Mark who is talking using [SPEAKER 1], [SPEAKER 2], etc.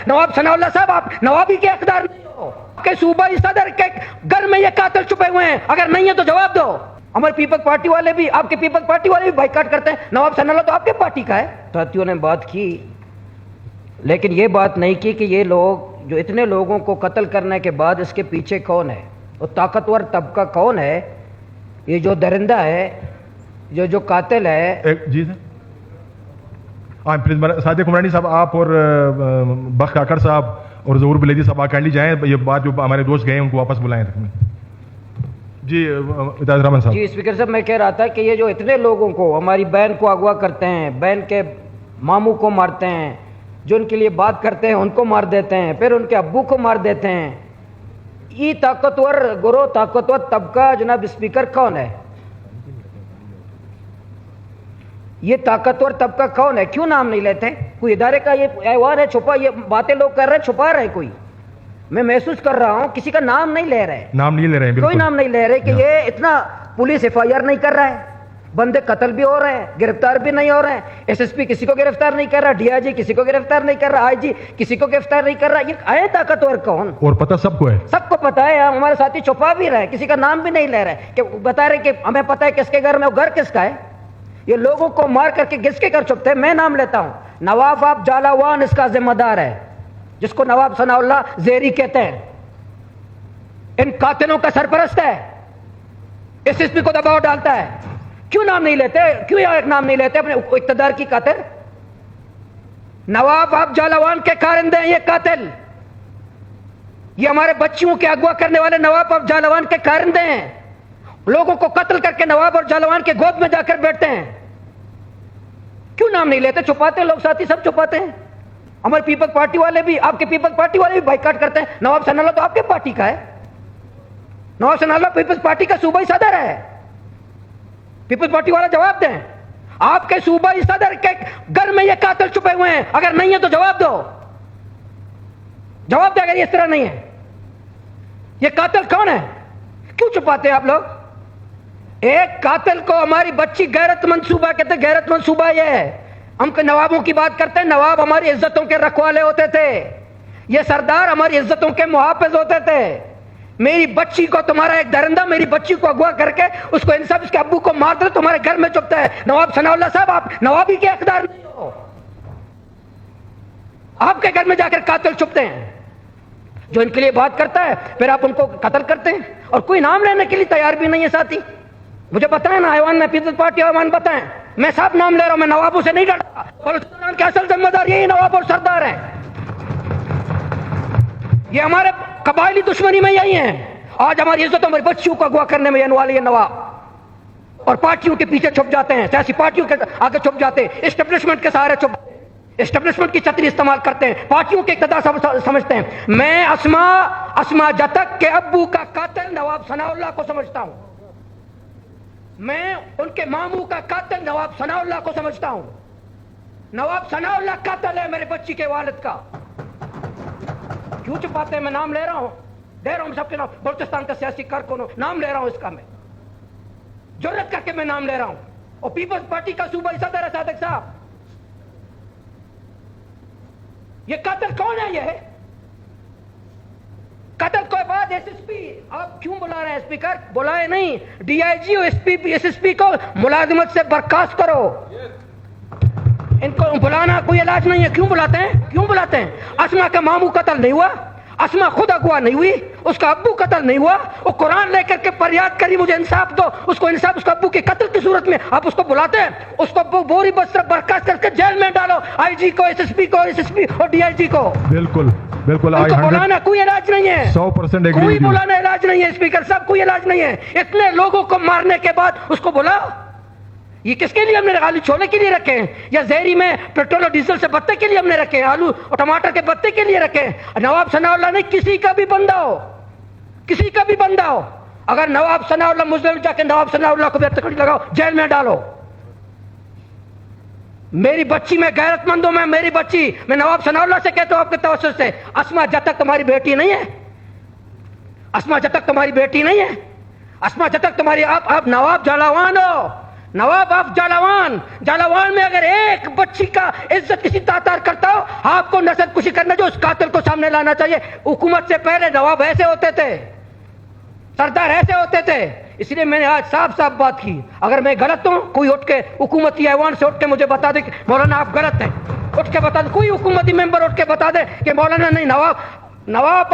[SPEAKER 1] نواب ثناء اللہ صاحب آپ نوابی کے حقدار نہیں ہو کہ صوبائی صدر کے گھر میں یہ قاتل چھپے ہوئے ہیں، اگر نہیں ہے تو جواب دو۔ ہمارے پیپلز پارٹی والے بھی، آپ کے پیپلز پارٹی والے بھی بائیکاٹ کرتے ہیں، نواب ثناء اللہ تو آپ کے پارٹی کا ہے۔ ساتھیوں نے بات کی لیکن یہ بات نہیں کی کہ یہ لوگ جو اتنے لوگوں کو قتل کرنے کے بعد اس کے پیچھے کون ہے، وہ طاقتور طبقہ کون ہے، یہ جو درندہ ہے، جو قاتل ہے۔
[SPEAKER 2] جی سر، پلیز سعد کمرانی صاحب آپ اور بخش کاکڑ صاحب اور ظہور بلیدی صاحب کائنڈلی جائیں، یہ بات جو ہمارے دوست گئے ہیں ان کو واپس بلائیں۔ جی اعجاز رحمان صاحب۔
[SPEAKER 1] جی اسپیکر صاحب، میں کہہ رہا تھا کہ یہ جو اتنے لوگوں کو، ہماری بہن کو اغوا کرتے ہیں، بہن کے ماموں کو مارتے ہیں، جو ان کے لیے بات کرتے ہیں ان کو مار دیتے ہیں، پھر ان کے ابو کو مار دیتے ہیں، یہ طاقتور گروہ، طاقتور طبقہ جناب اسپیکر کون ہے؟ یہ طاقتور طبقہ کون ہے؟ کیوں نام نہیں لیتے؟ کوئی ادارے کا یہ ایوان ہے چھپا، یہ باتیں لوگ کر رہے ہیں، چھپا رہے کوئی؟ میں محسوس کر رہا ہوں کسی کا نام نہیں لے رہے،
[SPEAKER 2] نام نہیں لے رہے ہیں،
[SPEAKER 1] کوئی نام نہیں لے رہے کہ یہ اتنا پولیس ایف آئی آر نہیں کر رہا ہے، بندے قتل بھی ہو رہے ہیں، گرفتار بھی نہیں ہو رہے ہیں، ایس ایس پی کسی کو گرفتار نہیں کر رہا، ڈی آئی جی کسی کو گرفتار نہیں کر رہا، آئی جی کسی کو گرفتار نہیں کر رہا، یہ آئے طاقتور کون؟
[SPEAKER 2] اور پتہ سب کو ہے،
[SPEAKER 1] سب کو پتا ہے، ہمارے ساتھی چھپا بھی رہے، کسی کا نام بھی نہیں لے رہے کہ بتا رہے کہ ہمیں پتا ہے کس کے گھر میں، وہ گھر کس کا ہے۔ یہ لوگوں کو مار کر کے کس کے گھر چھپتے ہیں؟ میں نام لیتا ہوں، نواب جالاوان اس کا ذمہ دار ہے، جس کو نواب ثناء اللہ زیری کہتے ہیں، ان قاتلوں کا سرپرست ہے، ایس ایس پی کو دباؤ ڈالتا ہے۔ کیوں نام نہیں لیتے؟ کیوں نام نہیں لیتے اپنے اقتدار کی قاتل؟ نواب جالاوان کے کارندے ہیں یہ قاتل، یہ ہمارے بچیوں کے اغوا کرنے والے نواب جالاوان کے کارندے ہیں، لوگوں کو قتل کر کے نواب اور جالاوان کے گود میں جا کر بیٹھتے ہیں۔ کیوں نام نہیں لیتے؟ چھپاتے ہیں لوگ، ساتھی سب چھپاتے ہیں، ہمارے پیپلز پارٹی والے بھی، آپ کے پیپلز پارٹی والے بھی بائیکاٹ کرتے ہیں۔ نواب ثناء اللہ تو آپ کے پارٹی کا ہے، نواب ثناء اللہ پیپلز پارٹی کا صوبائی صدر ہے، پیپلز پارٹی والا جواب دیں۔ آپ کے صوبائی صدر کے گھر میں یہ قاتل چھپے ہوئے ہیں، اگر نہیں ہے تو جواب دو، جواب دے اگر یہ اس طرح نہیں ہے۔ یہ قاتل کون ہے؟ کیوں چھپاتے ہیں آپ لوگ؟ ایک قاتل کو ہماری بچی غیرت مند صوبہ کہتے ہیں، غیرت مند صوبہ یہ ہے۔ ہم نوابوں کی بات کرتے ہیں، نواب ہماری عزتوں کے رکھوالے ہوتے تھے، یہ سردار ہماری عزتوں کے محافظ ہوتے تھے۔ میری بچی کو تمہارا ایک درندہ میری بچی کو اغوا کر کے اس کو انصاف، اس کے ابو کو مار دے، تمہارے گھر میں چھپتا ہے۔ نواب ثناء اللہ صاحب آپ نوابی کے حقدار نہیں ہو، آپ کے گھر میں جا کر قاتل چھپتے ہیں، جو ان کے لیے بات کرتا ہے پھر آپ ان کو قتل کرتے ہیں، اور کوئی نام لینے کے لیے تیار بھی نہیں ہے۔ ساتھی مجھے بتائیں نا، ایوان میں پیپلز پارٹی ایوان بتائیں، میں سب نام لے رہا ہوں، میں نوابوں سے نہیں ڈرتا، بلوچستان کے اصل ذمہ دار یہی نواب اور سردار ہیں، یہ ہمارے قبائلی دشمنی میں یہی ہیں۔ آج ہماری عزت ہماری بچیوں کو اغوا کرنے میں یہ والے نواب، اور پارٹیوں کے پیچھے چھپ جاتے ہیں، سیاسی پارٹیوں کے آگے چھپ جاتے ہیں، اسٹیبلشمنٹ کے سہارے چھپ، اسٹیبلشمنٹ کی چھتری استعمال کرتے ہیں، پارٹیوں کے اقتدار سمجھتے ہیں۔ میں اسما جتک کے ابو کا قاتل نواب ثناء اللہ کو سمجھتا ہوں، میں ان کے ماموں کا قاتل نواب ثناء اللہ کو سمجھتا ہوں۔ نواب ثناء اللہ قاتل ہے میرے بچی کے والد کا۔ کیوں چھپاتے ہیں؟ میں نام لے رہا ہوں، دے رہا ہوں سب کے نام، بلوچستان کا سیاسی کارکن ہوں، نام لے رہا ہوں اس کا، میں جرات کر کے میں نام لے رہا ہوں، اور پیپلز پارٹی کا صوبائی صدر ہے صادق صاحب۔ یہ قاتل کون ہے؟ یہ قتل کے بعد ایس ایس پی آپ کیوں بلا رہے ہیں؟ اسپیکر بلائے نہیں، ڈی آئی جی اور ایس ایس پی کو ملازمت سے برخاست کرو، ان کو بلانا کوئی علاج نہیں ہے۔ کیوں بلاتے ہیں؟ کیوں بلاتے ہیں؟ اسما کا ماموں قتل نہیں ہوا، اسما خود اغوا نہیں ہوئی، اس کا ابو قتل نہیں ہوا، وہ قرآن لے کر کے فریاد کری مجھے انصاف دو، اس کو انصاف، اس کا ابو کے قتل کی صورت میں آپ اس کو بلاتے ہیں، اس کو بوری بستر برخاست کر کے جیل میں ڈالو، آئی جی کو، ایس ایس پی کو، ایس ایس پی اور ڈی آئی جی کو۔
[SPEAKER 2] بالکل بالکل،
[SPEAKER 1] ان کو بلانا کوئی علاج نہیں ہے،
[SPEAKER 2] 100%
[SPEAKER 1] کوئی بلانا علاج نہیں ہے اسپیکر صاحب، کوئی علاج نہیں ہے۔ اتنے لوگوں کو مارنے کے بعد اس کو بلاؤ، یہ کس کے لیے ہم نے آلو چھولے کے لیے رکھے ہیں، یا زہری میں پیٹرول اور ڈیزل سے بتے کے لیے ہم نے رکھے ہیں، آلو اور ٹماٹر کے بتے کے لیے رکھے ہیں؟ نواب ثناء اللہ نے کسی کا بھی بندہ ہو، کسی کا بھی بندہ ہو، اگر نواب ثناء اللہ مظلم جا کے نواب ثناء اللہ کو بھی تکڑی لگاؤ، جیل میں ڈالو۔ میری بچی میں غیرت مند ہوں، میں میری بچی میں نواب ثناء اللہ سے کہتا ہوں آپ کے توسط سے، اسما جتک تمہاری بیٹی نہیں ہے، اسما جتک تمہاری بیٹی نہیں ہے، اسما جتک تمہاری، آپ نواب جالاوان ہو، نواب آف جالاوان، جالاوان میں اگر ایک بچی کا عزت کسی تاتار کرتا ہو، آپ کو نسل کشی کرنا جو اس قاتل کو سامنے لانا چاہیے. حکومت سے پہلے نواب ایسے ہوتے تھے، سردار ایسے ہوتے تھے. اس لیے میں نے آج صاف صاف بات کی. اگر میں غلط ہوں، کوئی اٹھ کے حکومتی ایوان سے اٹھ کے مجھے بتا دے کہ مولانا آپ غلط ہیں، اٹھ کے بتا دے. کوئی حکومتی ممبر اٹھ کے بتا دے کہ مولانا نہیں، نواب